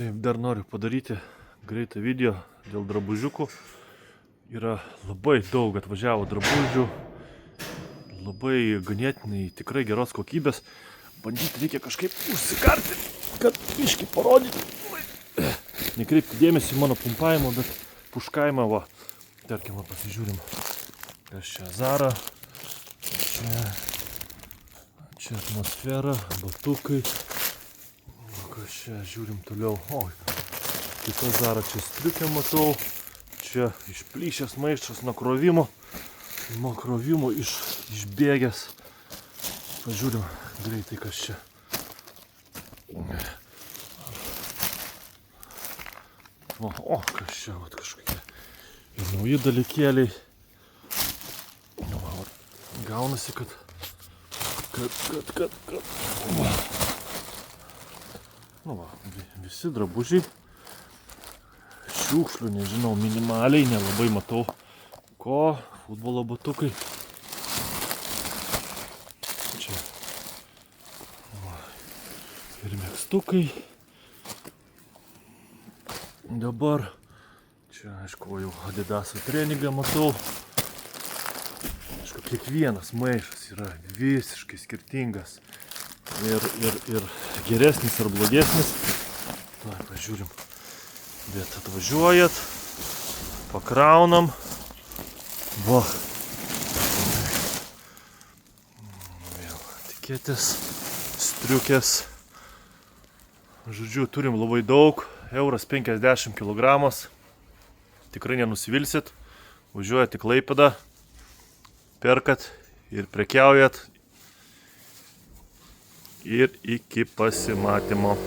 Taip, dar noriu padaryti greitą video dėl drabužiukų. Yra labai daug atvažiavo drabužių, labai ganėtinai tikrai geros kokybės. Bandyti reikia kažkaip užsikarti, kad biškį parodyti. Nekreipti dėmesį į mano pumpavimą, bet puškavimą va. Tarkim, va, pasižiūrim. Kas čia Zara, čia atmosfera, batukai. Kas čia, žiūrim toliau. Oi, kita Zara, čia striukė matau. Čia išplyšęs maišas nuo krovimo. Nuo krovimo išbėgęs. Pažiūrim greitai, kas čia. O, kas čia, vat, kažkokie ir nauji dalykėliai. Gaunasi, kad nu va, visi drabužiai. Šiukšlių, nežinau, minimaliai, nelabai matau. Ko, futbolo batukai. Čia va, ir megztukai. Dabar čia, aišku, jau Adidaso treningą matau. Aišku, kiekvienas maišas yra visiškai skirtingas. Ir geresnis ar blogesnis. Tai, pažiūrim. Bet atvažiuojat, pakraunam. Va. Vėl etiketės, striukės. Žodžiu, turim labai daug. Euras 50 kg. Tikrai nenusivilsit. Važiuojat į Klaipėdą, perkat ir prekiaujat. Ir iki pasimatymo.